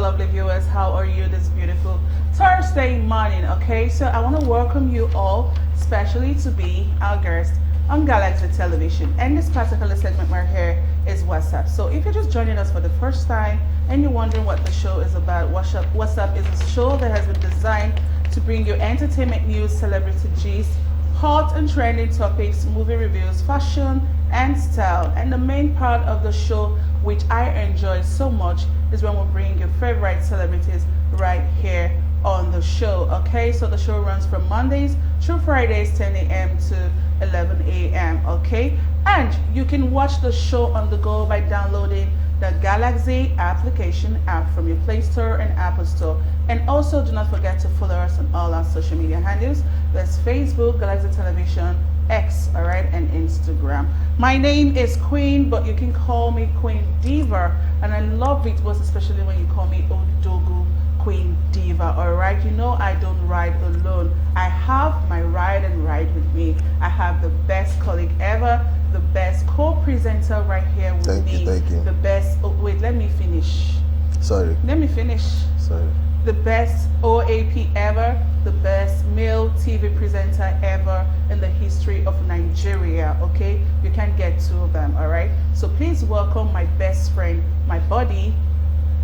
lovely viewers. How are you this beautiful Thursday morning? Okay, so I want to welcome you all, especially to be our guest on Galaxy Television. And this particular segment right here is Whatzup. So if you're just joining us for the first time and you're wondering what the show is about, Whatzup is a show that has been designed to bring you entertainment news, celebrity gist, hot and trending topics, movie reviews, fashion, and style. And the main part of the show, which I enjoy so much, is when we bring your favorite celebrities right here on the show. Okay, so the show runs from Mondays through Fridays, 10 a.m. to 11 a.m. Okay, and you can watch the show on the go by downloading the Galaxy application app from your Play Store and Apple Store. And also do not forget to follow us on all our social media handles. That's Facebook, Galaxy Television, X, all right, and Instagram. My name is Queen, but you can call me Queen Diva, and I love it most especially when you call me Odogu Queen Diva. All right, you know I don't ride alone. I have my ride and ride with me. I have the best colleague ever, the best co-presenter right here with me. Thank you. The best. Oh, wait, let me finish. Sorry. Let me finish. Sorry. The best OAP ever, the best male TV presenter ever in the history of Nigeria, okay? You can't get two of them, all right? So please welcome my best friend, my buddy,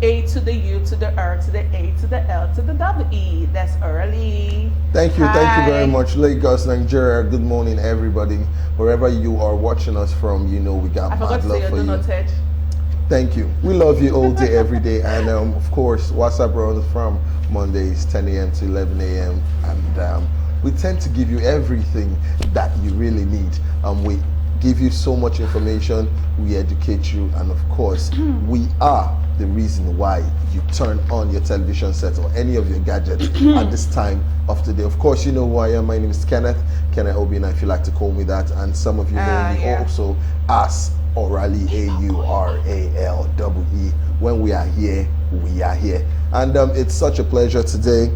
A to the U to the R to the A to the L to the W-E. That's Early. Thank you. Hi. Thank you very much. Lagos, Nigeria. Good morning, everybody. Wherever you are watching us from, you know we got mad love for you. Thank you. We love you all day, every day. And of course, Whatzup runs from Mondays, 10 a.m. to 11 a.m. And we tend to give you everything that you really need. We give you so much information, we educate you, and of course, we are the reason why you turn on your television set or any of your gadgets at this time of the day. Of course, you know who I am. My name is Kenneth Obina, if you like to call me that. And some of you know me also as Orally, A-U-R-A-L-E. When we are here, we are here. And it's such a pleasure today,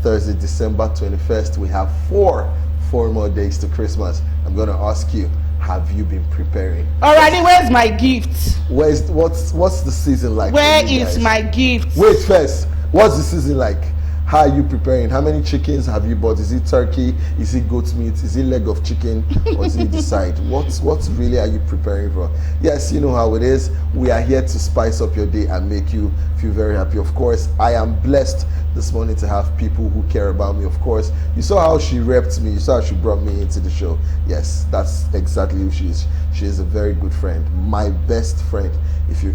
Thursday, December 21st. We have four more days to Christmas. I'm going to ask you, have you been preparing? Alrighty, where's my gift? What's the season like? Where is my gift? Wait first, what's the season like? How are you preparing? How many chickens have you bought? Is it turkey? Is it goat meat? Is it leg of chicken? Or is it the side? What really are you preparing for? Yes, you know how it is. We are here to spice up your day and make you feel very happy. Of course, I am blessed this morning to have people who care about me. Of course, you saw how she repped me. You saw how she brought me into the show. Yes, that's exactly who she is. She is a very good friend, my best friend. If you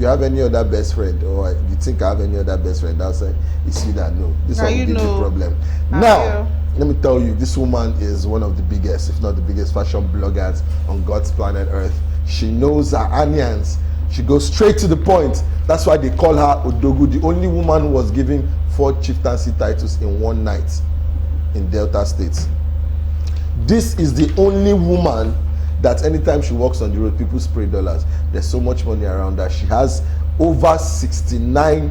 have any other best friend, or you think I have any other best friend outside, it's you that know. This one will give you a problem. Now, let me tell you, this woman is one of the biggest, if not the biggest, fashion bloggers on God's planet Earth. She knows her onions. She goes straight to the point. That's why they call her Odogu, the only woman who was given 4 chieftaincy titles in one night in Delta State. This is the only woman that anytime she walks on the road, people spray dollars. There's so much money around her. She has over 69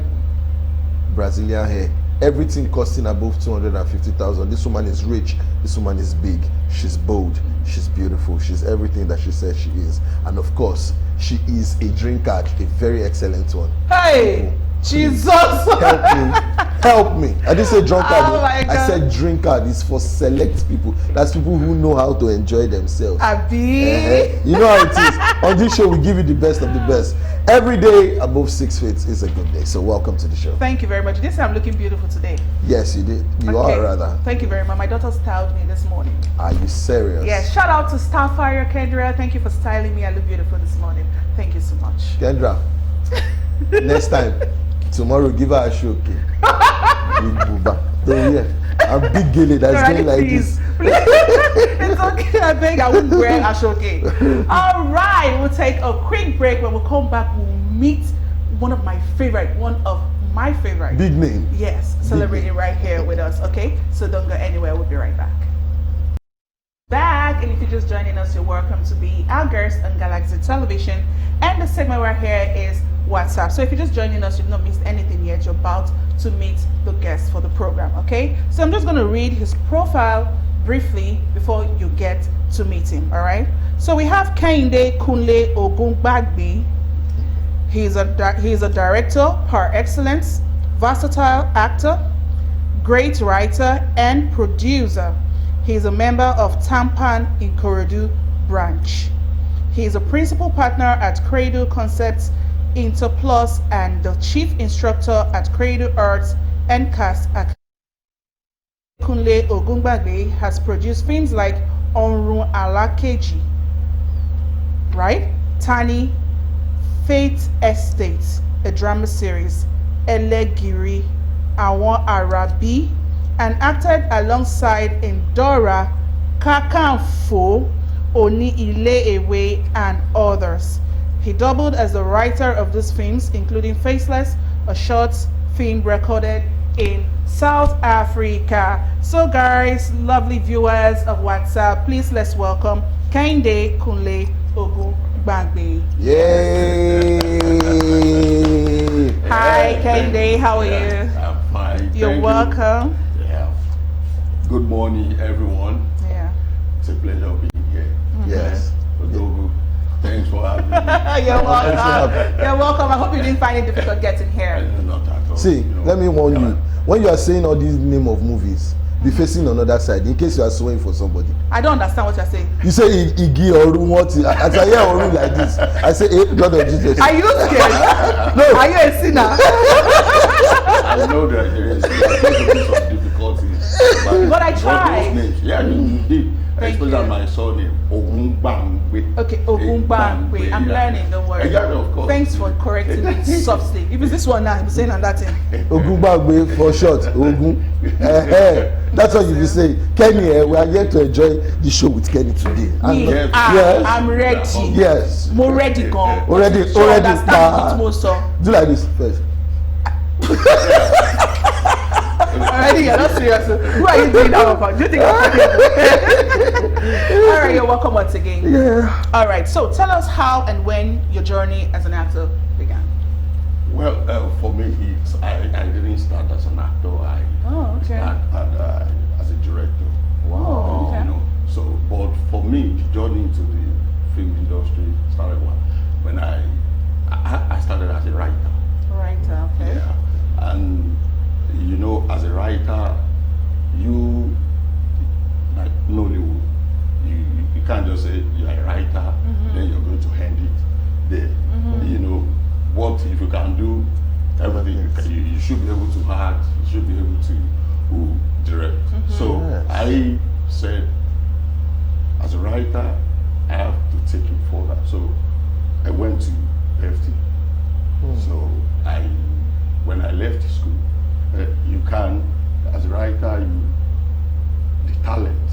Brazilian hair. Everything costing above 250,000. This woman is rich. This woman is big. She's bold. She's beautiful. She's everything that she says she is. And of course, she is a drinker, a very excellent one. Hey, Jesus! Help me. I didn't say drunkard. Oh I said drinkard. It's for select people. That's people who know how to enjoy themselves. You know how it is. On this show, we give you the best of the best. Every day above 6 feet is a good day. So welcome to the show. Thank you very much. This I'm looking beautiful today. Yes, you did. You are rather. Thank you very much. My daughter styled me this morning. Are you serious? Yes. Shout out to Starfire Kendra. Thank you for styling me. I look beautiful this morning. Thank you so much. Kendra, next time, tomorrow, give her a show, okay? Big booba. Don't hear. A big gilly that's going like this. It's okay. I beg. I won't wear a show, okay? All right. We'll take a quick break. When we come back, we'll meet one of my favorite. Big name. Yes. Celebrating right here with us, okay? So don't go anywhere. We'll be right back. And if you're just joining us, you're welcome to be our guest on Galaxy Television. And the segment right here is Whatzup. So if you're just joining us, you've not missed anything yet. You're about to meet the guest for the program, okay? So I'm just going to read his profile briefly before you get to meet him, all right? So we have Kehinde Kunle Ogunbangbe. He is a director par excellence, versatile actor, great writer, and producer. He is a member of Tampan Ikorodu branch. He is a principal partner at Cradle Concepts Interplus and the chief instructor at Cradle Arts and Cast Academy. Kunle Ogunbangbe has produced films like Onrun Alakeji, right? Tani, Fate Estate, a drama series, Elegiri, Awon Arabi, and acted alongside Indora, Kakanfo, Oni Ile Ewe, and others. He doubled as the writer of these films, including Faceless, a short film recorded in South Africa. So guys, lovely viewers of Whatzup, please let's welcome Kehinde Kunle Ogunbangbe. Yay! Hi Kehinde, how are you? I'm fine. You're Thank welcome. You. Yeah. Good morning, everyone. Yeah. It's a pleasure being here. Yes. Odogu, thanks for having me. You're welcome. You're welcome. I hope you didn't find it difficult getting here. Not at all. See, let me warn you. When you are saying all these name of movies, be facing another side in case you are sewing for somebody. I don't understand what you're saying. You say Igi Oru what? As I hear Oru like this, I say, hey, God of Jesus. Are you scared? No. Are you a sinner? I know that there is some difficulties. But I tried. Those names, yeah, you did. Especially you. my surname, Ogunbangbe. Okay, Ogunbangbe. I'm learning, don't worry. Yeah, of course. Thanks for correcting me softly. If it's this one now, I'm saying on that thing. Ogunbangbe for short. Ogun. That's what you be saying. Kenny, we are here to enjoy the show with Kenny today. And, Yes. yes. I'm ready. Yes. More ready, gone. Already. Understand it more so. Do like this first. Already, you're not serious. Who are you doing that for? Do you think I'm funny? All right, you're welcome once again. Yeah. All right, so tell us how and when your journey as an actor began. Well, for me, I didn't start as an actor. I started as a director. Wow. Okay. You know, so, but for me, the journey into the film industry started when I started as a writer. Writer, okay. Yeah, and you know, as a writer, you like Nollywood, you can't just say you're a writer, then you're going to hand it there. You know, what if you can do everything? You should be able to act, you should be able to direct. So I said, as a writer, I have to take it further. So I went to FT. So when I left school, you can, as a writer, the talent,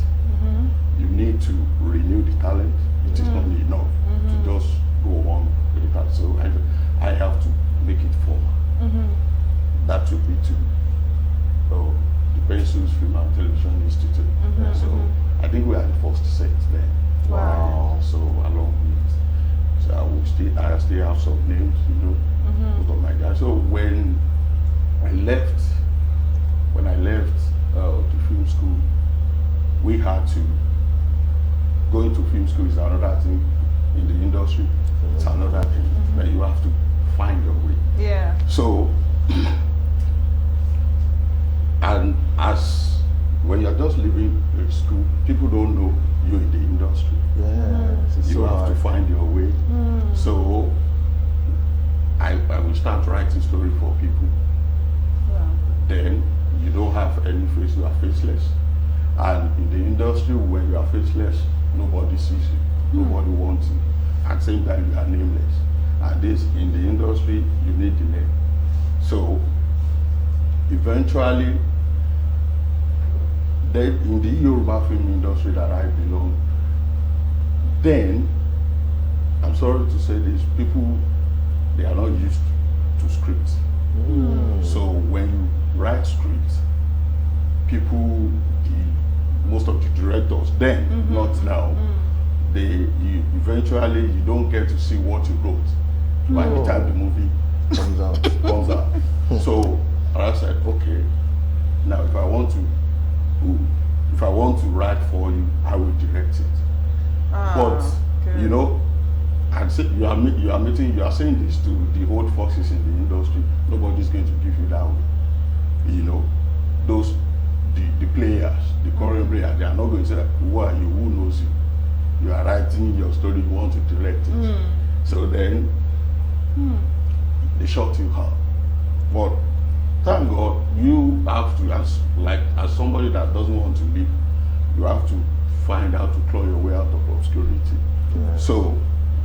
you need to renew the talent. It is not enough to just go on with the talent. So I have to make it formal. That took me to the Pencils Film and Television Institute. So I think we are the first set there. Wow. So along with, so I still have some names, you know, most of my guys. So when I left the film school, we had to go into film school is another thing in the industry. It's another thing that you have to find your way. Yeah. So, and as when you're just leaving school, people don't know you in the industry. Yes. You have to find your way. So I will start writing story for people. Wow. Then you don't have any face, you are faceless. And in the industry, when you are faceless, nobody sees you, nobody wants you. At the same time, you are nameless. And this, in the industry, you need the name. So eventually, in the Yoruba film industry that I belong, then, I'm sorry to say this, people, they are not used to scripts. So when you write scripts, people, most of the directors then, not now, eventually you don't get to see what you wrote by the time the movie comes out. So I said, okay, now if I want to write for you, I will direct it. But you know, I'd say you are saying this to the old foxes in the industry. Nobody's going to give you that way. You know, those the players, the current players, they are not going to say, who are you? Who knows you? You are writing your story, you want to direct it. So then they shut you out. But thank God, you have to, as somebody that doesn't want to leave, you have to find out to claw your way out of obscurity. Yes. So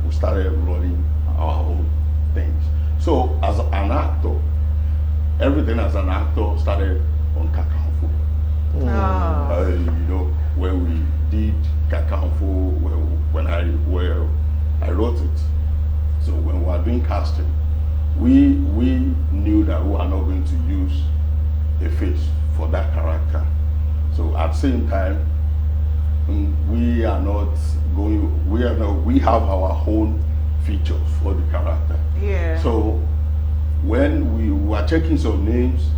we started running our own things. So as an actor, everything as an actor started on Kakanfo. You know, when we did Kakanfo, when I wrote it. So when we were doing casting, we knew that we were not going to use a face for that character. So at the same time, we have our own features for the character. Yeah. So when we were checking some names,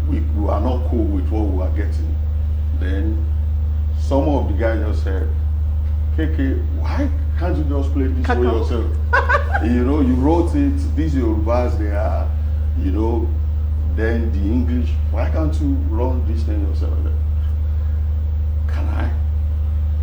we were not cool with what we were getting. Then some of the guys just said, KK, why can't you just play this way yourself? You know, you wrote it, these Yorubas, they are, you know, then the English, why can't you run this thing yourself? Can I?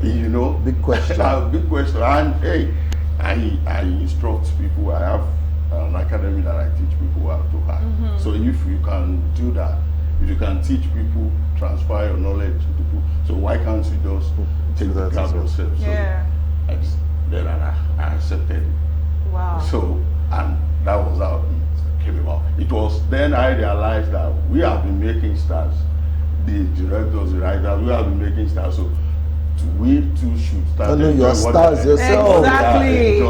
You know? Big question. Big question. And hey, I instruct people. I have an academy that I teach people how to act. So if you can do that, if you can teach people, transfer your knowledge to people, so why can't you just take the crowd yourself? So Yeah. Then I accepted it. Wow. So, and that was how it came about. It was then I realized that we have been making stars. The directors, the writers, we have been making stars. So we too should start. I know you are stars yourself. Exactly.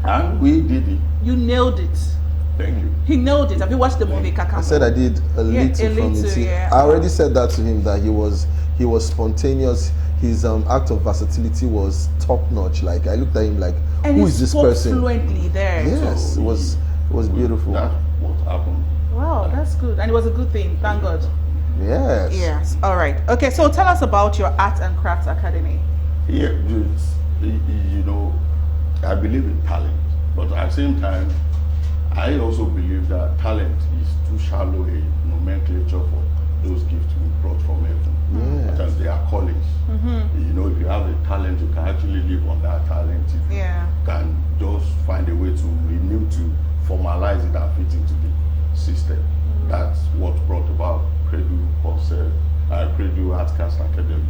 And we did it. You nailed it. Thank you. He nailed it. Have you watched the movie Kakanfo? I said I did a little from it. See, yeah. I already said that to him, that he was spontaneous. His act of versatility was top notch. Like I looked at him like, And who he is this spoke person? fluently there. Yes, So it was beautiful. That's what happened. Wow, that's good. And it was a good thing. Thank God. Yes. Yes. All right. Okay. So tell us about your Art and Crafts Academy. Yeah, you know, I believe in talent, but at the same time, I also believe that talent is too shallow a nomenclature for those gifts we brought from heaven. Yeah. Because they are callings. You know, if you have a talent, you can actually live on that talent. If you can just find a way to renew, to formalize it and fit into the system. That's what brought about Credu Concept, Credu Artcast Academy,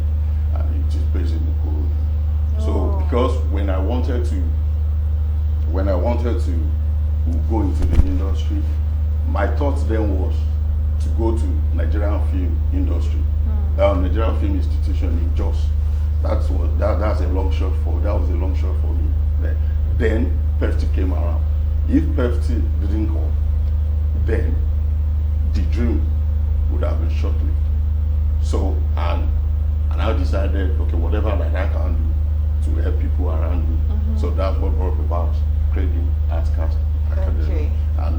and it is based in Ikorodu. So because when I wanted to go into the industry, my thought then was to go to Nigerian film industry, Nigerian film institution in Jos. That's a long shot for. That was a long shot for me. Then PEFT came around. If PEFT didn't come, then the dream would have been short-lived. So and I decided, okay, whatever that I can do to help people around me. So that's what brought about creating Artcast Academy. Okay. And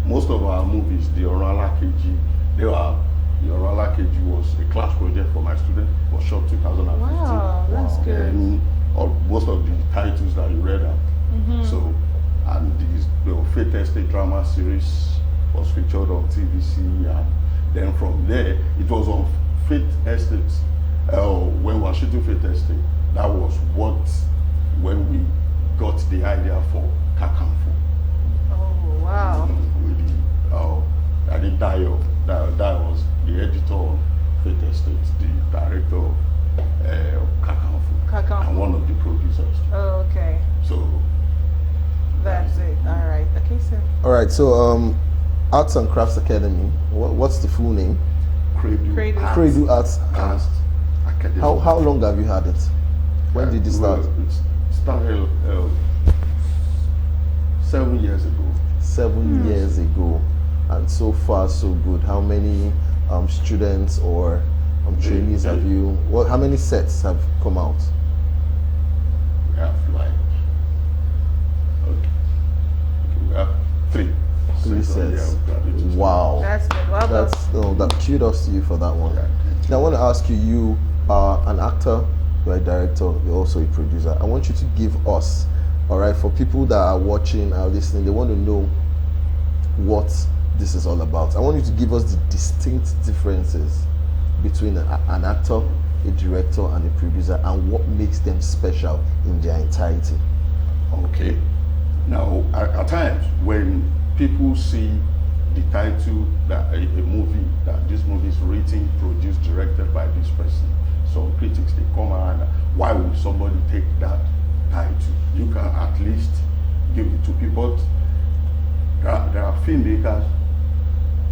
most of our movies, the Orala KG, the Orala KG was a class project for my student. It was shot 2015. Wow, that's good. And most of the titles that you read out. So, and the Fate Estate drama series was featured on TVC, and then from there it was on Fate Estate. When we were shooting Fate Estate, that was when we got the idea for Kakanfo. Oh wow. I think Dayo, that was the editor of Fate Estate, the director of Kakanfo, and one of the producers. Oh, okay. So That's it. All right. Okay, sir. All right. So, Arts and Crafts Academy. What's the full name? Credu Arts Cast Academy. How long have you had it? When did it start? It started 7 years ago. 7 years ago, and so far so good. How many students or trainees have you? How many sets have come out? We have we have three. Three sets. Yeah, Wow. That's good. Well done. Kudos to you for that one. Yeah. Now I want to ask you. You are an actor. You're a director. You're also a producer. I want you to give us All right, for people that are watching, are listening, they want to know what this is all about. I want you to give us the distinct differences between an actor, a director, and a producer, and what makes them special in their entirety. Okay. Now, at times when people see the title that a movie, that this movie is written, produced, directed by this person, some critics, they come around, why would somebody take that title? You can at least give it to people. But there are filmmakers,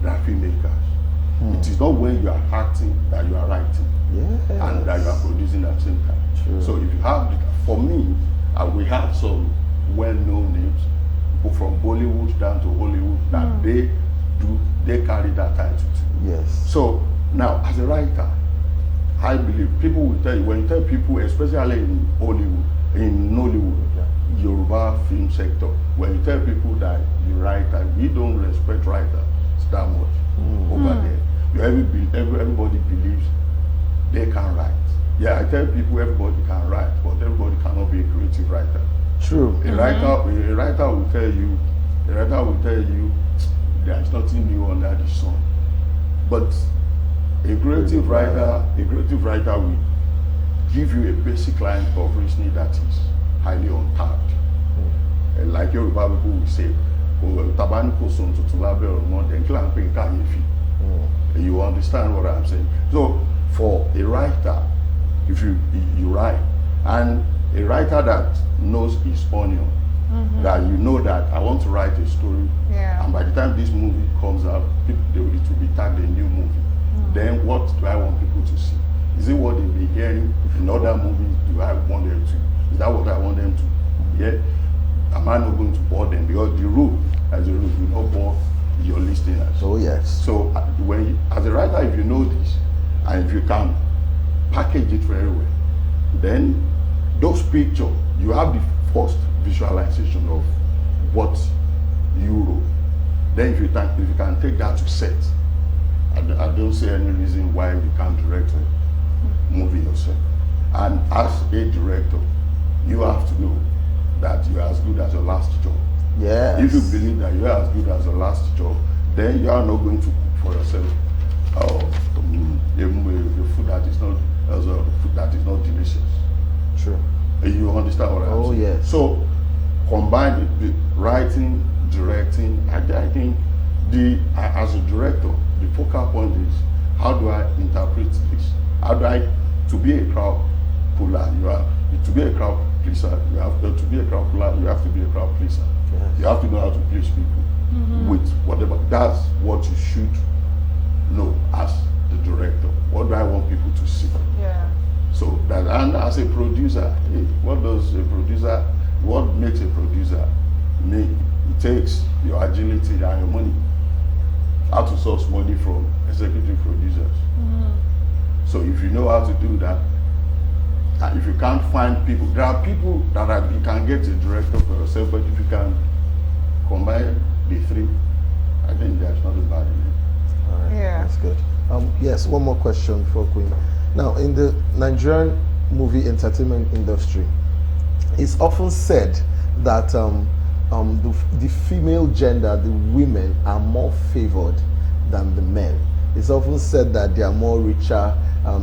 It is not when you are acting that you are writing, and that you are producing at the same time. True. So if you have, for me, we have some well-known names, but from Bollywood down to Hollywood, that they carry that title too. Yes. So now, as a writer, I believe people will tell you, when you tell people, especially in Hollywood, in Nollywood, Yoruba film sector, when you tell people that you write, and we don't respect writers that much over there. Everybody believes they can write. Yeah, I tell people everybody can write, but everybody cannot be a creative writer. True. A writer will tell you there is nothing new under the sun. But a creative writer will give you a basic line of reasoning that is highly untapped. And like Yoruba people will say, you understand what I'm saying? So for a writer, if you write, and a writer that knows his onion, that you know that I want to write a story, and by the time this movie comes out, it will be tagged a new movie. Then what do I want people to see? Is it what they've been hearing in other movies? Do I want them to? Is that what I want them to hear? Am I not going to bore them? Because the rule, as a rule, will not bore your listeners. Oh yes. So when you, as a writer, if you know this, and if you can package it very well, then those pictures, you have the first visualization of what you wrote. Then if you can take that to set, I don't see any reason why you can't direct a movie yourself. And as a director, you have to know that you are as good as your last job. Yes. If you believe that you are as good as your last job, then you are not going to cook for yourself a food that is not delicious. True. You understand what I'm saying? Oh yes. So combine the writing, directing. I think as a director, the focal point is how do I interpret this? How do I, to be a crowd puller, to be a crowd pleaser, you have to be a crowd puller, you have to be a crowd pleaser. Yes. You have to know how to please people with whatever. That's what you should know as the director. What do I want people to see? Yeah. So that, and as a producer, what makes a producer? It takes your agility and your money. How to source money from executive producers. So if you know how to do that, and if you can't find people, there are people that you can get a director for yourself, but if you can combine the three, I think there's nothing bad in it. All right. Yeah. That's good. Yes, one more question for Queen. Now, in the Nigerian movie entertainment industry, it's often said that the female gender, the women, are more favored than the men. It's often said that they are more richer,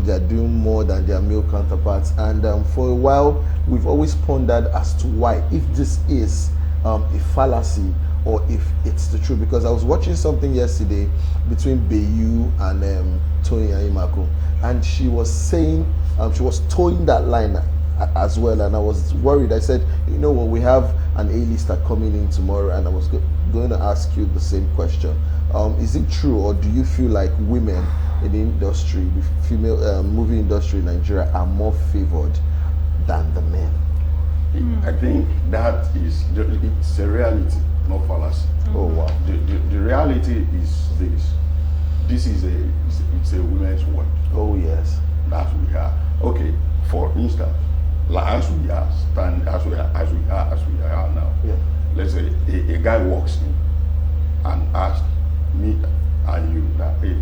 they are doing more than their male counterparts, and for a while we've always pondered as to why, if this is a fallacy or if it's the truth. Because I was watching something yesterday between Bayu and Tony Ayimako, and she was saying, she was towing that line as well, and I was worried. I said, you know what, we have an A-lister coming in tomorrow, and I was going to ask you the same question. Is it true, or do you feel like women in the industry, the female movie industry in Nigeria, are more favored than the men? I think that it's a reality, not fallacy. Oh wow. The reality is this. It's a women's world. Oh yes. That we are. Okay, for instance, like as we are now. Yeah. Let's say a guy walks in and asks me and you that, hey,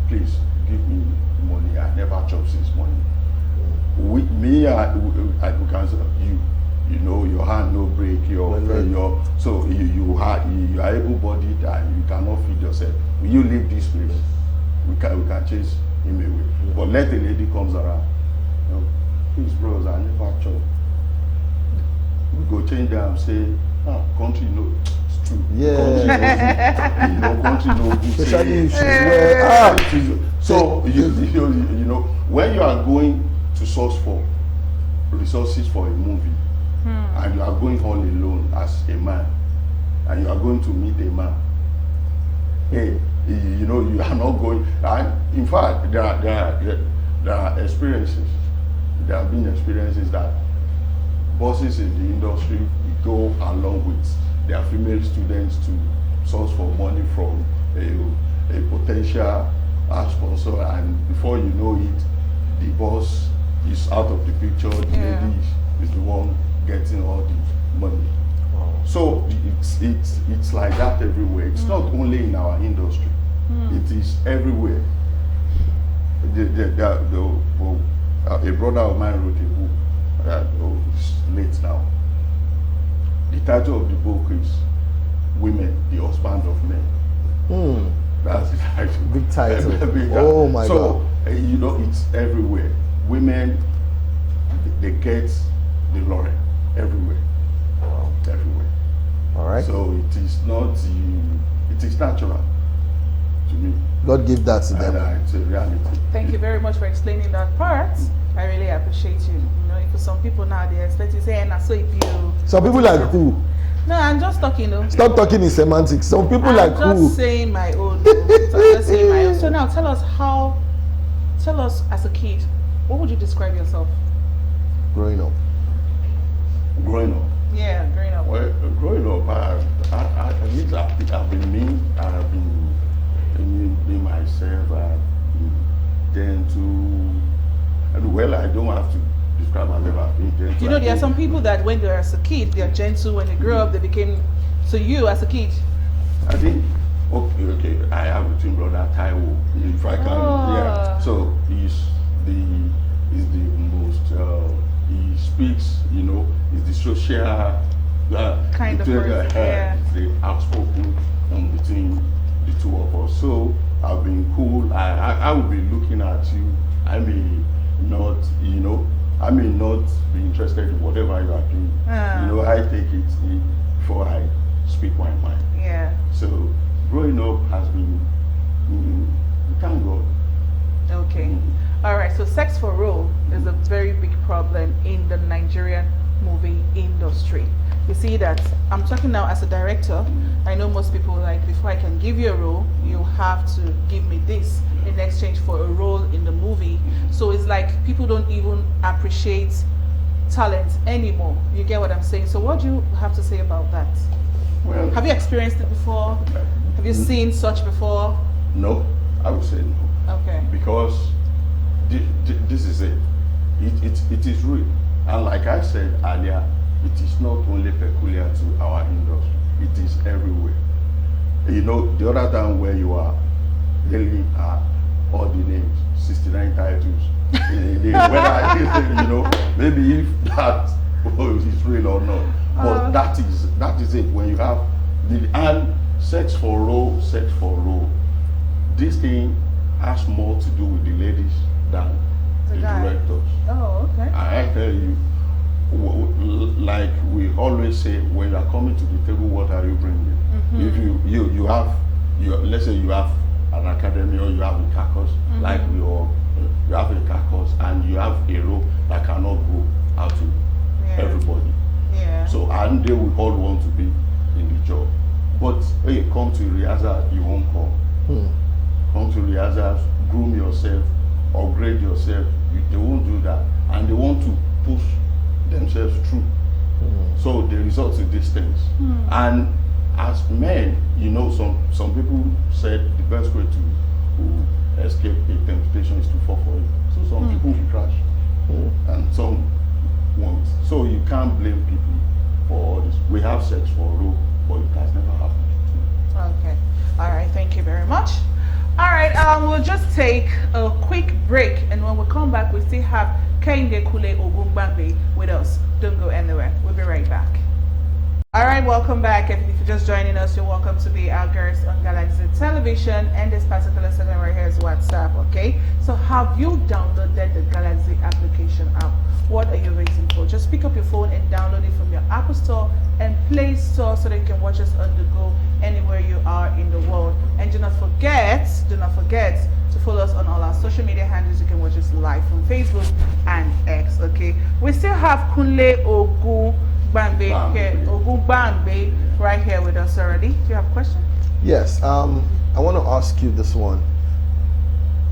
please give me money. I never chop since money. We can say you. you know, your hand no break, so you are able-bodied and you cannot feed yourself. Will you leave this place? We can chase him away. Yeah. But let a lady comes around, you know, please bros, I never chop. We go change them, say, country no, it's true. Yeah. Country no, Especially if she's where, so you know, when you are going to source for resources for a movie, and you are going all alone as a man, and you are going to meet a man, hey, you know, you are not going. And in fact, there are experiences. There have been experiences that bosses in the industry go along with their female students to source for money from a potential sponsor, and before you know it, the boss is out of the picture. The lady is the one getting all the money. Wow. So it's like that everywhere. It's not only in our industry. It is everywhere. A brother of mine wrote a book. It's late now. The title of the book is "Women, the Husband of Men." That's the title. Big title. Oh my God. God. You know, it's everywhere. Women, they get the laurel everywhere. Wow. Everywhere. All right. So it is not, it is natural to me. God give that to them. And it's a reality. Thank you very much for explaining that part. I really appreciate you. You know, for some people now, they expect you to say, and I saw it you. Some people like who? No, I'm just talking, though. Stop talking in semantics. Some people I'm like just who? saying my own. I'm just saying my own. So now tell us as a kid, what would you describe yourself? Growing up. Growing up. Yeah, growing up. Well, growing up, I've been me. I've been being myself. I've been gentle. And well, I don't have to describe myself as being gentle. You know, there are some people that when they're as a kid, they're gentle. When they grow up, they became. So you, as a kid. I think. Okay. I have a twin brother, Taiwo. If I can, yeah. So he's the most. He speaks. You know, he's the social. Kind of person. Yeah. The outspoken between the two of us. So I've been cool. I will be looking at you. I may not, you know, I may not be interested in whatever you are doing. You know, I take it before I speak my mind. Yeah. So growing up has been, thank God. Okay. All right. So sex for role is a very big problem in the Nigerian movie industry. You see that I'm talking now as a director. I know most people like, before I can give you a role, you have to give me this in exchange for a role in the movie. So it's like people don't even appreciate talent anymore. You get what I'm saying? So what do you have to say about that? Well, have you experienced it before? Have you seen such before? No, I would say no. Okay. Because this is it. It is real. And like I said earlier, it is not only peculiar to our industry, it is everywhere. You know, the other time where you are hailing all the names, 69 titles, whether, you know, maybe if that is real or not. But that is it. When you have and sex for role, this thing has more to do with the ladies than the directors. Oh, okay. I tell you, like we always say, when you are coming to the table, what are you bringing? If you have, let's say you have an academy or you have a carcass, like we all, you have a carcass and you have a role that cannot go out to everybody. Yeah. So, and they will all want to be in the job. But when you come to rehearsal, you won't come. Come to rehearsals, groom yourself, upgrade yourself. They won't do that. And they want to push themselves through. So they resort to these things. And as men, you know, some people said the best way to escape a temptation is to fall for it. So some people will crash and some won't. So you can't blame people for all this. We have sex for a role, but it has never happened. Okay. All right. Thank you very much. All right. We'll just take a quick break, and when we come back, we still have Kehinde Kunle Ogunbangbe with us. Don't go anywhere. We'll be right back. All right, welcome back. If you're just joining us, you're welcome to be our guest on Galaxy Television, and this particular segment right here is WhatsApp. Okay, so have you downloaded the Galaxy application app? What are you waiting for? Just pick up your phone and download it from your Apple Store and Play Store so that you can watch us on the go anywhere you are in the world. And do not forget to follow us on all our social media handles. You can watch us live from Facebook and X. Okay, we still have Kunle Ogunbangbe here, Ogunbangbe right here with us already. Do you have a question? Yes. I want to ask you this one.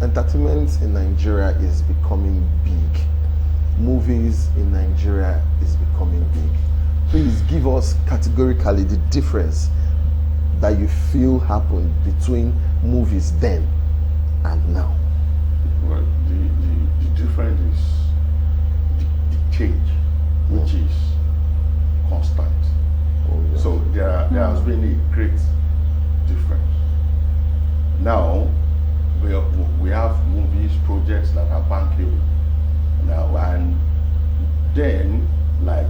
Entertainment in Nigeria is becoming big. Movies in Nigeria is becoming big. Please give us categorically the difference that you feel happened between movies then and now. Well, the difference is the change, which is constant. Oh, yeah. So there has been a great difference. Now we have movies, projects that are bankable now, and then like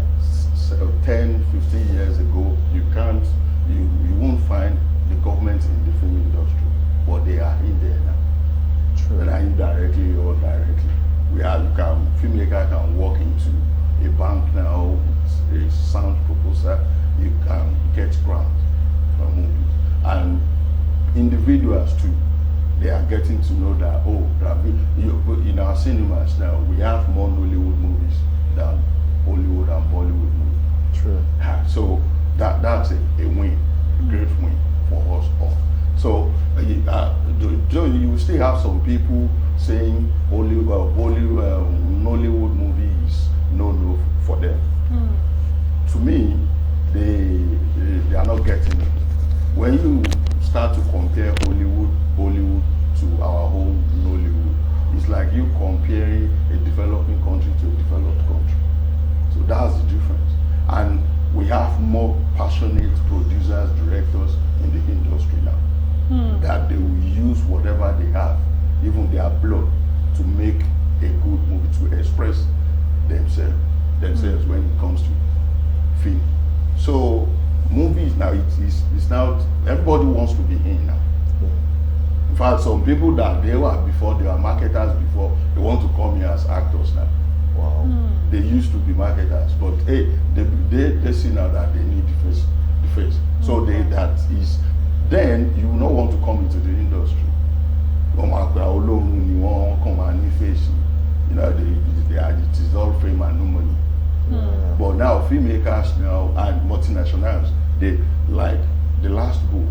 10, 15 years ago, you won't find the government in the film industry, but they are in there now. True. Whether indirectly or directly. Filmmaker can walk into a bank now with a sound proposal, you can get grant from movies. And individuals too, they are getting to know that, in our cinemas now, we have more Nollywood movies than Hollywood and Bollywood movies. True. So that's a win, a great win for us all. So you still have some people saying Nollywood movies no for them. To me, they are not getting it. When you start to compare Hollywood, Bollywood to our own Nollywood, it's like you comparing a developing country to a developed country. So that's the difference. And we have more passionate producers, directors in the industry now. That they will use whatever they have, even their blood, to make a good movie, to express themselves when it comes to film. So movies now, it's now, everybody wants to be in now. In fact, some people that they were marketers before, they want to come here as actors now. Wow. They used to be marketers, but hey, they see now that they need the face. So then you will not want to come into the industry. It is all fame and no money. But now filmmakers now and multinationals, they like the last book.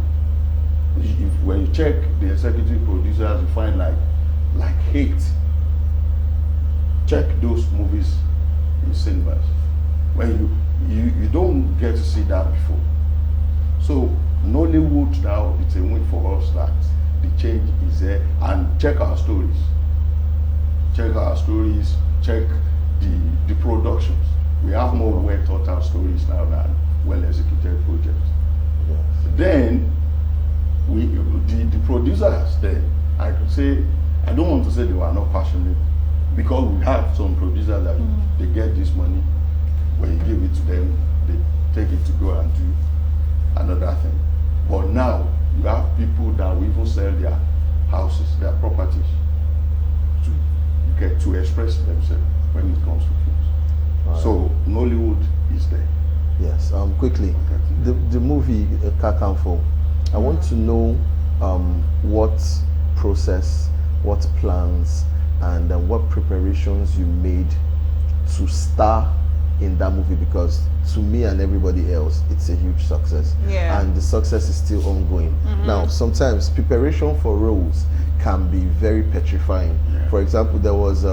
When you check the executive producers, you find like 8. Check those movies in cinemas. When you don't get to see that before. So Nollywood now, it's a win for us that the change is there. And check our stories. Check the productions. We have more well thought out stories now than well executed projects. Yes. Then the producers then, I could say, I don't want to say they were not passionate, because we have some producers that they get this money, when you give it to them, they take it to go and do another thing. But now you have people that will even sell their houses, their properties, to express themselves when it comes to films. Right. So Nollywood is there. Yes. Quickly, the movie Kakanfo, I want to know what process, what plans, and what preparations you made to star in that movie, because to me and everybody else, it's a huge success. Yeah. And the success is still ongoing. Now, sometimes preparation for roles can be very petrifying. Yeah. For example, there was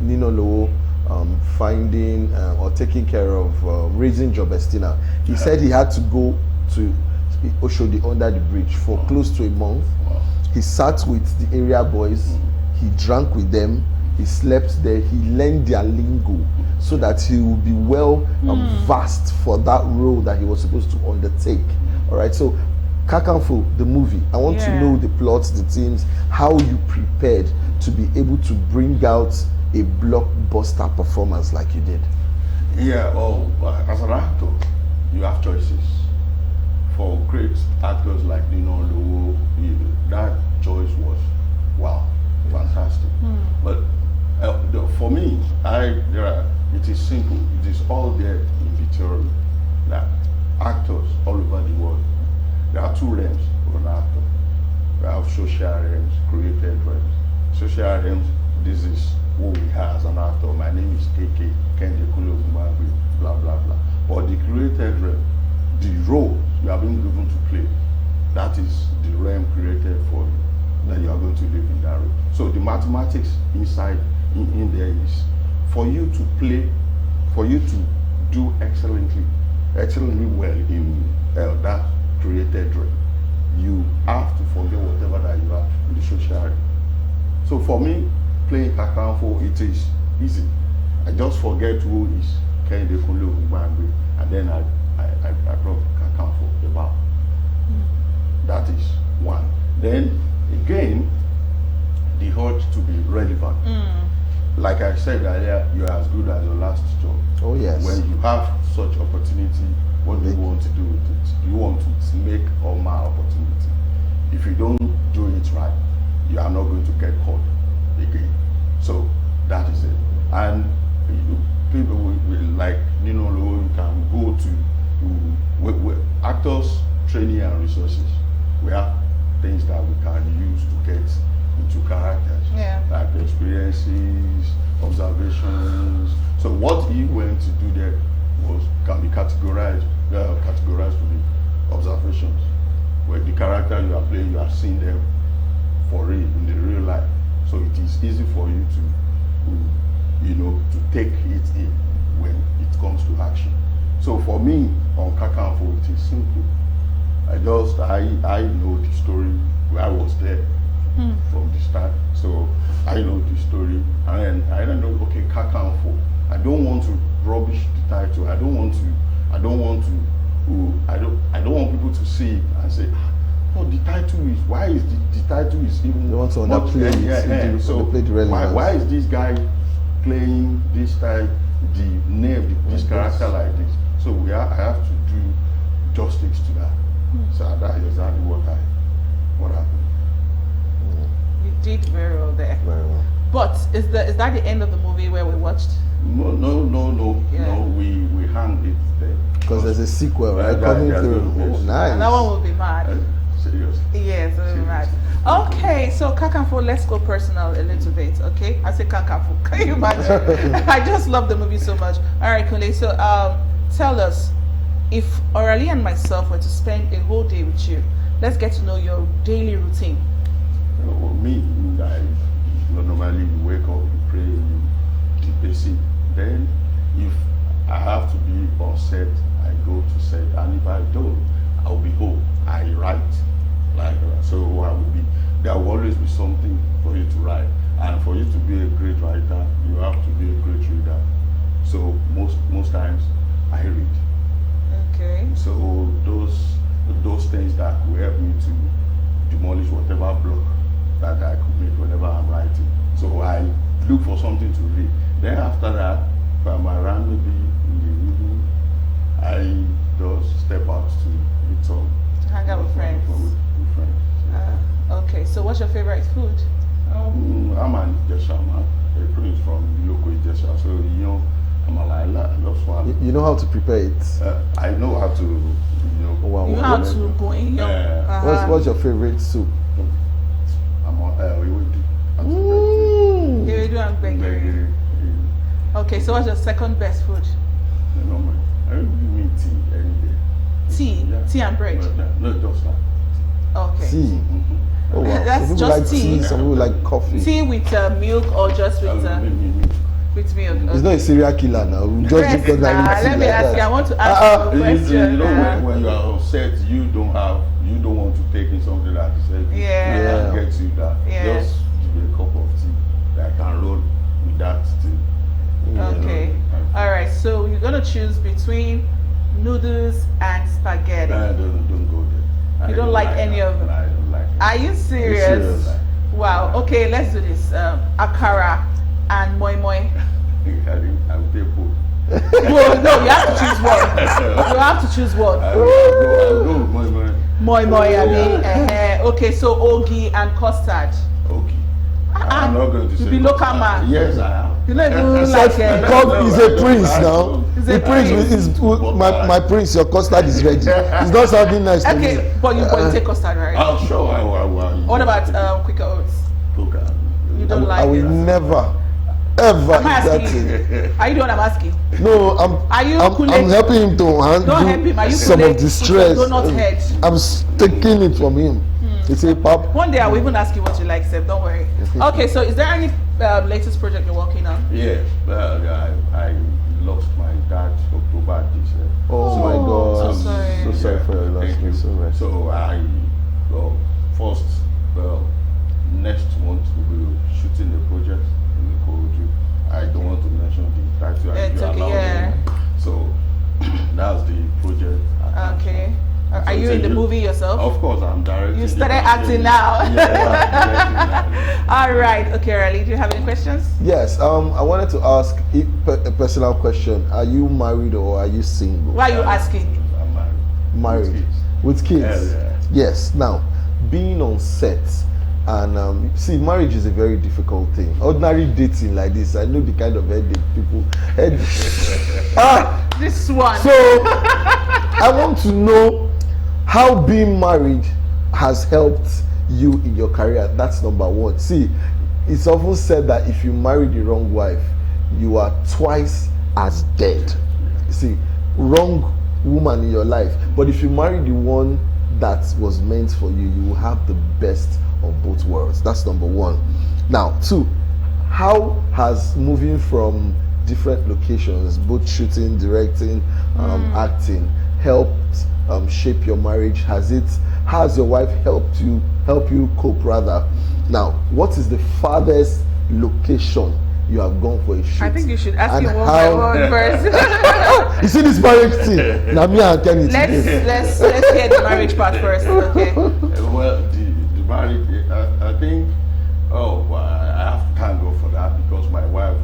Nino Lowo finding or taking care of raising Jobestina. He said he had to go to Oshodi under the bridge for close to a month. He sat with the area boys, he drank with them, he slept there, he learned their lingo so that he would be well versed for that role that he was supposed to undertake. All right, so Kakanfo, the movie, I want to know the plots, the themes, how you prepared to be able to bring out a blockbuster performance like you did. Yeah, well, as an actor, you have choices. For great actors like Nino Luo, that choice was, wow, fantastic. But for me, it is simple. It is all there in the theory that actors all over the world, there are two realms of an actor. We have social realms, created realms. Social realms, this is who we have as an actor. My name is Kehinde, Kunle, Ogunbangbe, blah, blah, blah. But the created realm, the role you have been given to play, that is the realm created for you, that you are going to live in that role. So the mathematics inside in there is for you to play, for you to do excellently well in that created realm, you have to forget whatever that you are in the social realm. So for me, playing Kakanfo, it is easy. I just forget who is Kehinde Kunle Ogunbangbe, and then I brought Kakanfo about. That is one. Then again, the urge to be relevant. Like I said earlier, you are as good as your last job. Oh yes. When you have such opportunity, what do you want to do with it? You want to make all my opportunity. If you don't do it right, you are not going to get caught again. So that is it. And people will like Nino Luo, you can go to actors, training and resources. We have things that we can use to get into characters, like experiences, observations. So what he went to do there can be categorized to be observations, where the character you are playing, you have seen them for real in the real life. So it is easy for you to take it in when it comes to action. So for me on Kakanfo, it is simple. I know the story. I was there from the start, so I know the story, and I don't know. Okay, Kakanfo. I don't want to rubbish the title. I don't want people to see it and say, "Oh, the title is why is the title is even." They want to underplay it. So why is this guy playing this type, the name, this character like this? So I have to do justice to that. So that is exactly what happened. You did very well there. Very well. But is that the end of the movie where we watched? No. Yeah. No, we hang it there. Because there's a sequel, right? Coming through. Oh, nice. And that one will be mad. Seriously. Yes, it will be mad. Okay, so Kakanfo, let's go personal a little bit, okay? I say Kakanfo. Can you imagine? I just love the movie so much. All right, Kunle, so tell us, if Orally and myself were to spend a whole day with you, let's get to know your daily routine. Me, I normally wake up, you pray, you keep basic. Then, if I have to be on set, I go to set, and if I don't, I'll be home. I write, so there will always be something for you to write, and for you to be a great writer, you have to be a great reader. So most times, I read. Okay. So those things that will help me to demolish whatever block that I could make whenever I'm writing. So I look for something to read. Then after that, if I'm around maybe in the evening, I just step out to meet some. Hang out with friends. With friends. Yeah. Okay, so what's your favorite food? I'm an Ijesha man, a prince from local Ijesha. So I love swallow. You know how to prepare it? I know how to, Wow. You know how to go in your... What's your favorite soup? I'm on Ewedu and gbegiri. Okay, so what's your second best food? I don't give me tea any day. Tea? Yeah. Tea and bread? No, just that. Okay. Tea. Oh wow. That's Some people just like tea. some people like coffee. Tea with milk or just with milk? It's not a serial killer now. We just Yes, because let me ask you. I want to ask you a question. When you are upset, you don't want to take in something that is heavy. Yeah. That gets you that. Yeah. Just give me a cup of tea that I can roll with that tea. Okay. All right. So you're gonna choose between noodles and spaghetti. Don't go there. You don't like any of them? I don't like it. Are you serious? Wow. Okay, let's do this. Akara and moi moi. I will take both. Well, no, you have to choose one. You have to choose one. I'll go with moi. Moi, I mean, Yeah. okay, so ogi and custard. Okay. I'm not going to say. You be local man. Yes, I am. You know, even So like God is a prince now. He's The a prince prince. is my prince. Your custard is ready. It's not something nice to me. okay, but you take custard, right? I'm sure I will. What about quicker oats? Okay. You don't like I will it? never, ever Am I eat that asking thing. you? Are you the one I'm asking? No, Are you I'm Kunle? helping him to Don't help him. Are handle you some Kunle? of the stress. Do not head. I'm taking it from him. He say, Pap, One day I will even ask you what you like, Seb. Don't worry. Okay, so is there any latest project you're working on? Yeah, I lost my dad October this year. oh my God, so sorry. so sorry for your loss. Thank you. So much. So first, next month we'll be shooting the project in Ikorodu. I don't want to mention the title. It's you okay, allow me. yeah. So that's the project. Okay. So Are you it's in the a- movie yourself? Of course, I'm directing. You the started movie. acting now. Yeah, I'm directing now. All right. Okay, Raleigh, do you have any questions? Yes, I wanted to ask a personal question. Are you married or are you single? Why are you asking? I'm married. Married. With kids? Yeah. Yes. Now, being on set and see, marriage is a very difficult thing. Ordinary dating like this, I know the kind of headache people. This one. So, I want to know how being married has helped you in your career. That's number one. See, it's often said that if you marry the wrong wife, you are twice as dead. See, wrong woman in your life. But if you marry the one that was meant for you, you will have the best of both worlds. That's number one. Now, two, how has moving from different locations, both shooting, directing, acting, helped shape your marriage? Has your wife help you cope rather? Now, what is the farthest location you have gone for a shoot? I think you should ask And him one how- by one first. You see this marriage thing? Now me and Kenny today. let's hear the marriage part first. Okay. Well, the marriage, I think, I have to thank God for that because my wife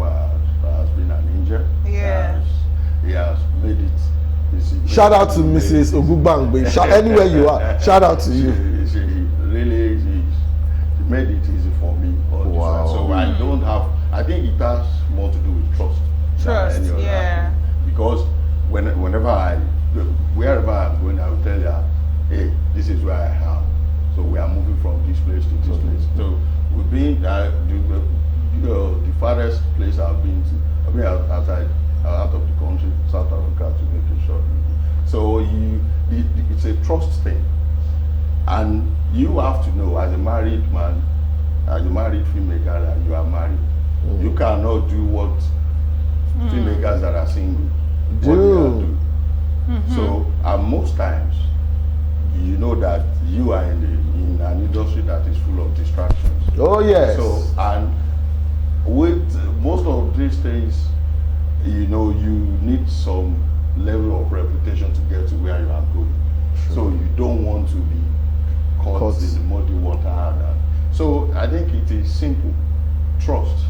has been an angel. Yeah. He has made it. Shout out to Mrs. Ogunbangbe. Anywhere you are, shout out to you. She really she made it easy for me. All this Wow. while. So I don't have. I think it has more to do with trust. than Trust, any other yeah. thing. Because whenever wherever I'm going, I will tell her, hey, this is where I am. So we are moving from this place to this place. So we've been the farthest place I've been to. I mean, outside out of the country, South Africa, to make it short. So it's a trust thing, and you have to know as a married man, as a married filmmaker, that you are married. You cannot do what filmmakers that are single do. So most times, you know that you are in an industry that is full of distractions. Oh yes. So, and with most of these things, you know, you need some level of reputation to get to where you are going. So you don't want to be caught in the muddy water. So I think it is simple. Trust.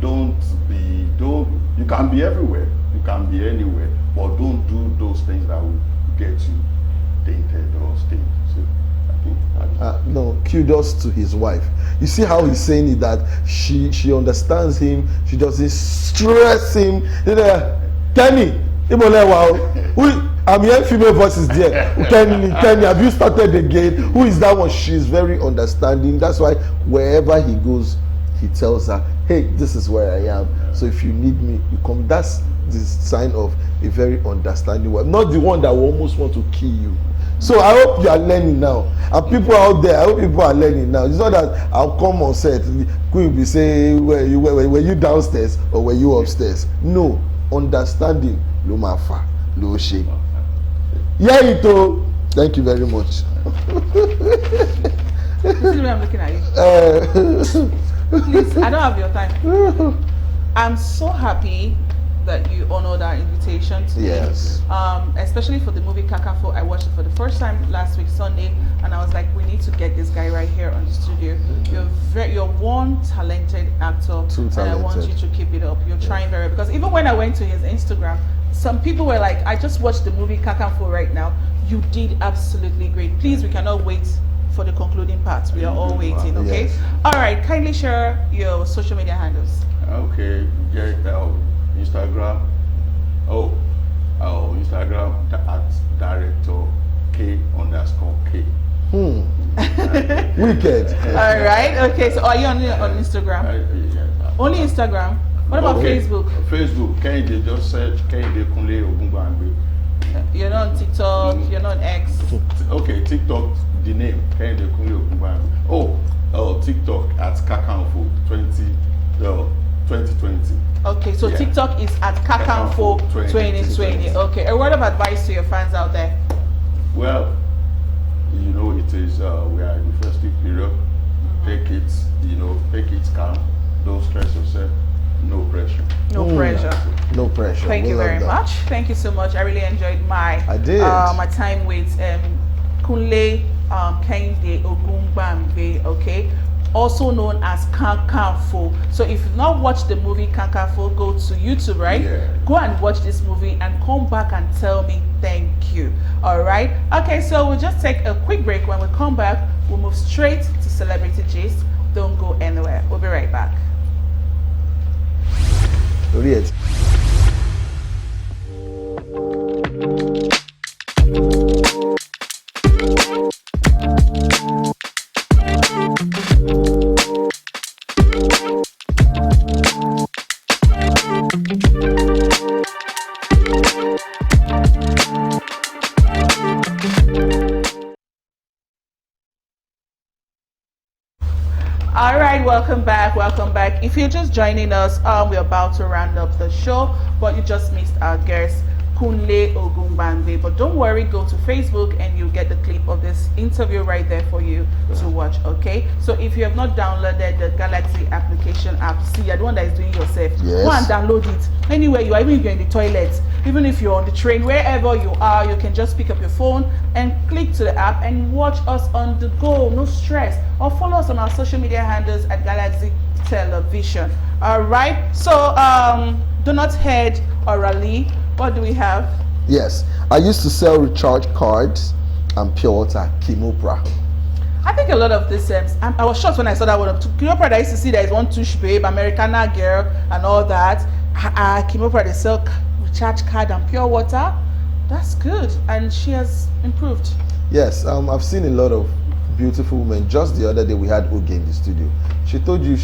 You can be everywhere, you can be anywhere, but don't do those things that will get you tainted or stained. So I think no, kudos to his wife. You see how he's saying it, that she understands him, she doesn't stress him. Kenny, I'm hearing female voices there. Kenny, have you started again? Who is that one? She's very understanding. That's why wherever he goes, he tells her, hey, this is where I am. So if you need me, you come. That's the sign of a very understanding wife, not the one that will almost want to kill you. So I hope you are learning now, and people out there, I hope people are learning now. It's not that I'll come on set, could be say, were you downstairs or were you upstairs? No, understanding, lo mafa, lo shame. Yeah, Ito. Thank you very much. This is the way I'm looking at you. Please, I don't have your time. I'm so happy that you honored our invitation today. Yes. Especially for the movie Kakafo. I watched it for the first time last week Sunday, and I was like, we need to get this guy right here on the studio. You're one talented actor, and I want you to keep it up. You're trying very, because even when I went to his Instagram, some people were like, I just watched the movie Kakafo right now. You did absolutely great. Please, we cannot wait for the concluding part. We are all waiting, okay? Yes. All right, kindly share your social media handles. Okay, get Instagram. Instagram at director K_K. Wicked. All right, okay, so are you on Instagram? Only Instagram? What about Facebook? Facebook, Kehinde, just search Kehinde Kunle Ogunbangbe. You're not on TikTok, you're not on X. Okay, TikTok, the name, Kehinde Kunle Ogunbangbe. TikTok at Kakanfo 2020. Okay, so TikTok is at Kakanfo 2020. Okay, a word of advice to your fans out there. Well, it is, we are in the festive period. Take it calm. Don't stress yourself. No pressure. No pressure. No pressure. Thank you very much. Thank you so much. I really enjoyed my time with Kunle Kehinde Ogunbangbe, okay, also known as Kakanfo. So if you've not watched the movie Kakanfo, go to YouTube, right? Yeah. Go and watch this movie and come back and tell me thank you. All right. Okay, so we'll just take a quick break. When we come back, we'll move straight to Celebrity Gist. Don't go anywhere. We'll be right back. Read. All right, welcome back. If you're just joining us, we're about to round up the show, but you just missed our guest, Kunle Ogunbangbe. But don't worry, go to Facebook and you'll get the clip of this interview right there for you to watch, okay? So if you have not downloaded the Galaxy application app, see, you're the one that is doing it yourself. Yes. Go and download it. Anywhere you are, even if you're in the toilet, even if you're on the train, wherever you are, you can just pick up your phone and click to the app and watch us on the go, no stress. Or follow us on our social media handles at Galaxy Television. All right, so do not head orally. What do we have? Yes, I used to sell recharge cards and pure water, Kimopra. I think a lot of this, I was shocked when I saw that one. Kimopra, I used to see there is one Tush Babe, Americana Girl, and all that. Kimopra, they sell recharge card and pure water. That's good, and she has improved. Yes, I've seen a lot of beautiful women. Just the other day we had Oge in the studio. She told you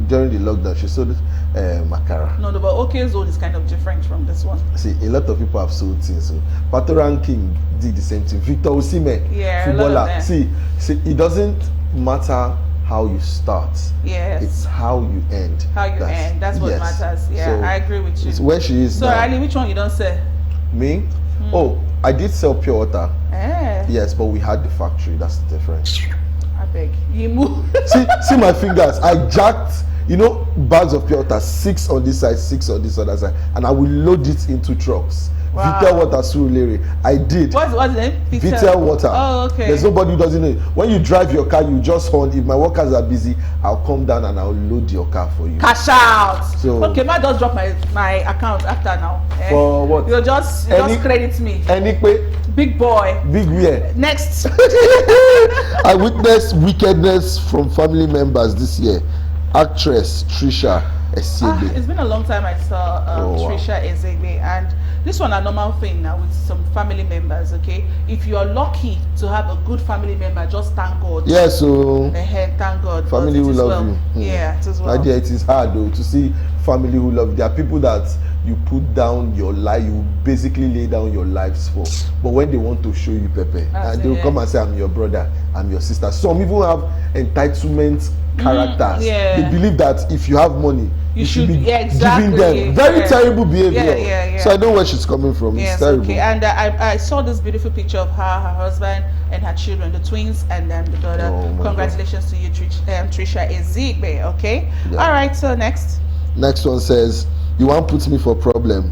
during the lockdown she sold makara. No, but Oke's own is kind of different from this one. See, a lot of people have sold things. So Patoran King did the same thing. Victor Osimhen, footballer. See, it doesn't matter how you start. Yes. It's how you end. That's what matters. Yeah, so I agree with you. It's where she is so now. Ali, which one you don't sell? Me? Oh, I did sell pure water. Yes, but we had the factory. That's the difference. I beg you move. see my fingers. I jacked, bags of pure water, 6 on this side, 6 on this other side, and I will load it into trucks. Wow. Vital water, Surulere. I did. What's the name? Vital water. Oh, okay. There's nobody who doesn't know it. When you drive your car, you just horn. If my workers are busy, I'll come down and I'll load your car for you. Cash out. So, okay, might just drop my account after now. For what? You just credit me. Big boy. Big where? Next. I witnessed wickedness from family members this year. Actress Trisha Ezegbe. It's been a long time I saw Trisha Ezegbe, and this one a normal thing now with some family members, okay? If you are lucky to have a good family member, just thank God. Yeah, so thank God. Family who love you. Yeah, it is well. Idea, it is hard though to see family who love you. There are people that you put down your life, you basically lay down your lives for. But when they want to show you Pepe, and they will come and say, I'm your brother, I'm your sister. Some even have entitlement characters. They believe that if you have money, you should be giving them very terrible behavior. So I know where she's coming from. It's terrible. Okay. And I saw this beautiful picture of her husband, and her children, the twins, and then the daughter. Congratulations to you, Trisha Ezegbe. Okay. Yeah. All right. So next one says, You want put me for problem.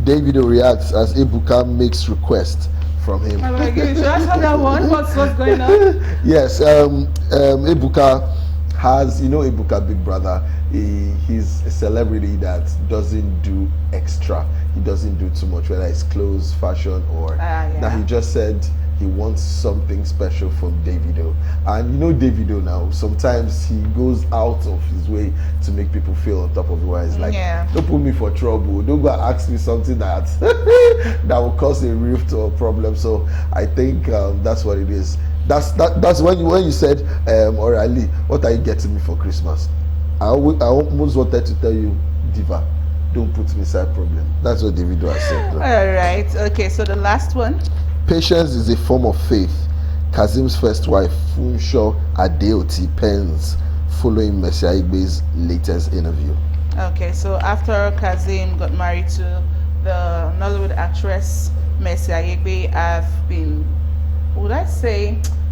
Davido reacts as Ebuka makes request from him. I'm like, should I tell that one? What's going on? Yes, Ebuka has, Ebuka Big Brother. He's a celebrity that doesn't do extra. He doesn't do too much, whether it's clothes, fashion, or now he just said he wants something special from Davido. And Davido now, sometimes he goes out of his way to make people feel on top of the wire. It's like, don't put me for trouble. Don't go and ask me something that that will cause a rift or problem. So I think that's what it is. That's when you said, O'Reilly, what are you getting me for Christmas? I almost wanted to tell you, Diva, don't put me inside problem. That's what Davido has said. All right. Okay. So the last one. Patience is a form of faith. Kazim's first wife, Funsho Adeoti, pens following Mercy Aigbe's latest interview. Okay, so after Kazim got married to the Nollywood actress Mercy Aigbe,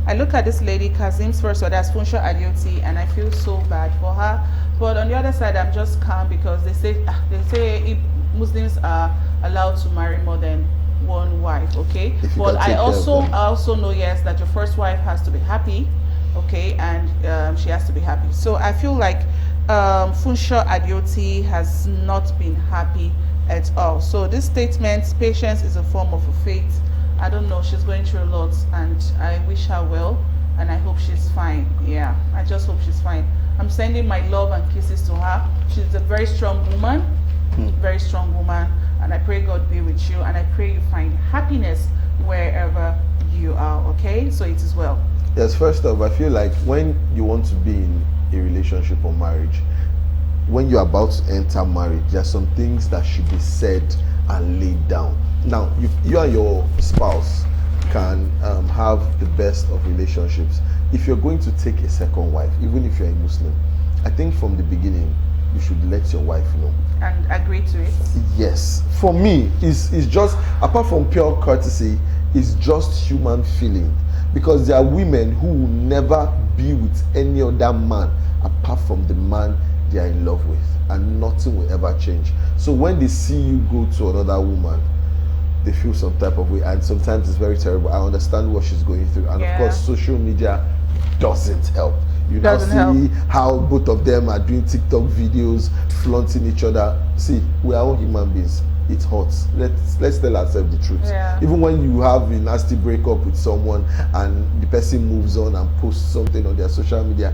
I look at this lady, Kazim's first wife, that's Funsho Adeoti, and I feel so bad for her. But on the other side, I'm just calm because they say Muslims are allowed to marry more than one wife, okay? But I also know, yes, that your first wife has to be happy, okay, and she has to be happy. So I feel like Funsho Adeoti has not been happy at all. So this statement, patience is a form of a faith. I don't know, she's going through a lot, and I wish her well, and I hope she's fine. Yeah, I just hope she's fine. I'm sending my love and kisses to her. She's a very strong woman, very strong woman. And I pray God be with you, and I pray you find happiness wherever you are, okay? So it is well. Yes, first off, I feel like when you want to be in a relationship or marriage, when you're about to enter marriage, there are some things that should be said and laid down. Now, you and your spouse can have the best of relationships. If you're going to take a second wife, even if you're a Muslim, I think from the beginning, you should let your wife know. And agree to it? Yes. For me, it's just, apart from pure courtesy, it's just human feeling. Because there are women who will never be with any other man apart from the man they are in love with. And nothing will ever change. So when they see you go to another woman, they feel some type of way. And sometimes it's very terrible. I understand what she's going through. And of course, social media doesn't help. You now see how both of them are doing TikTok videos, flaunting each other. See, we are all human beings. It hurts. Let's tell ourselves the truth. Yeah. Even when you have a nasty breakup with someone and the person moves on and posts something on their social media,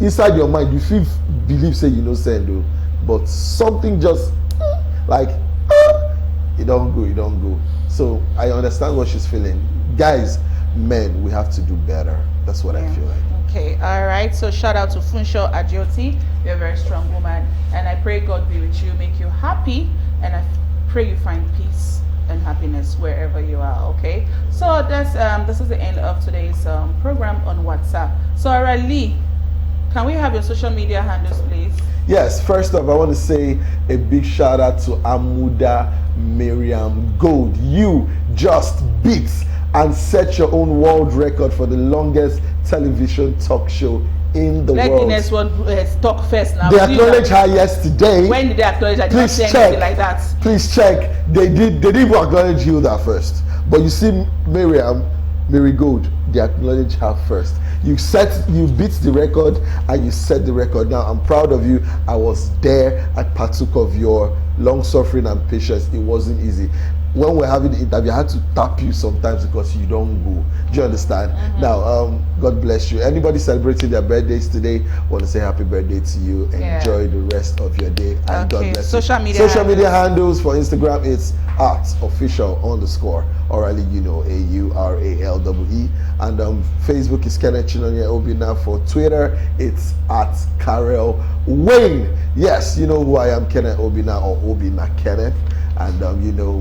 inside your mind you believe say you know send, but something just like it don't go. So I understand what she's feeling. Guys, men, we have to do better. That's what I feel like. Okay, all right. So shout out to Funsho Adeoti. You're a very strong woman, and I pray God be with you, make you happy, and I pray you find peace and happiness wherever you are. Okay. So this is the end of today's program on WhatsApp. So Lee, can we have your social media handles, please? Yes. First off, I want to say a big shout out to Amuda Miriam Gold. You just beat and set your own world record for the longest television talk show in the world. Let the next one talk first now. They acknowledged her yesterday. When did they acknowledge her? Please check. Like that. Please check. They didn't even acknowledge Hilda first. But you see, Mary Gold, they acknowledged her first. You beat the record and you set the record. Now I'm proud of you. I was there. I partook of your long suffering and patience. It wasn't easy. When we're having the interview, I had to tap you sometimes because you don't go. Do you understand? Now, God bless you. Anybody celebrating their birthdays today, want to say happy birthday to you. Enjoy the rest of your day. And God bless you. Social media handles for Instagram, it's @official_. O'Reilly, AURALWE. And Facebook is Kenneth Chinonye Obina. For Twitter, it's @Karel Wayne. Yes, you know who I am, Kenneth Obina or Obina Kenneth. And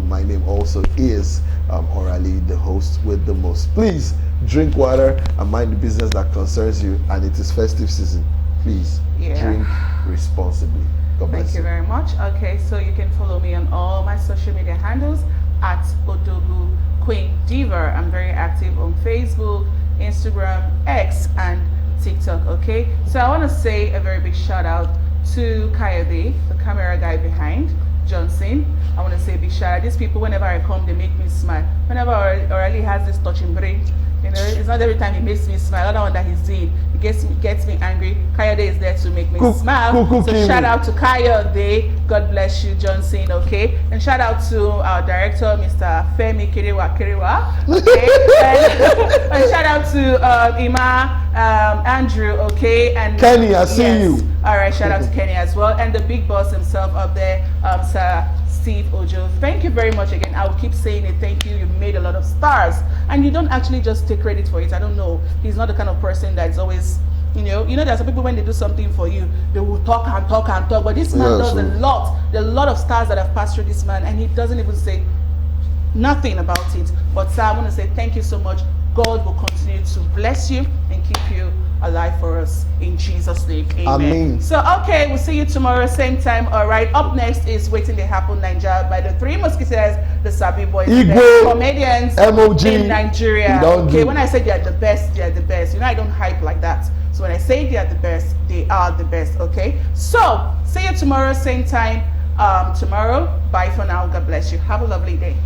my name also is O'Reilly, the host with the most. Please drink water and mind the business that concerns you. And it is festive season. Please drink responsibly. God bless you. Thank you very much. Okay, so you can follow me on all my social media handles @Odogu Queen Diva. I'm very active on Facebook, Instagram, X, and TikTok. Okay, so I want to say a very big shout out to Kayode, the camera guy behind, Johnson. I want to say big shout out. These people, whenever I come, they make me smile. Whenever O'Reilly has this touching brain, you know, it's not every time he makes me smile. Other one that he's doing, he gets me angry. Kayode is there to make me smile. So shout out to Kayode. God bless you, Johnson. Okay, and shout out to our director, Mr. Femi Kerewa. Okay, and shout out to Ima, Andrew. Okay, and Kenny, I see you. All right, shout out to Kenny as well, and the big boss himself up there, Sir Steve Ojo. Thank you very much again. I will keep saying it. Thank you. You've made a lot of stars, and you don't actually just take credit for it. I don't know. He's not the kind of person that's always, you know, there's some people when they do something for you, they will talk and talk and talk. But this man does a lot. There are a lot of stars that have passed through this man, and he doesn't even say nothing about it. But sir, I want to say thank you so much. God will continue to bless you and keep you alive for us in Jesus' name. Amen. Amen. So okay, we'll see you tomorrow, same time. All right. Up next is Waiting to Happen Nigeria by the Three Musketeers, the Sabi Boys, the best comedians MOG, in Nigeria. Okay, when I say they are the best, they are the best. You know, I don't hype like that. So when I say they are the best, they are the best. Okay. So see you tomorrow, same time. Tomorrow. Bye for now. God bless you. Have a lovely day.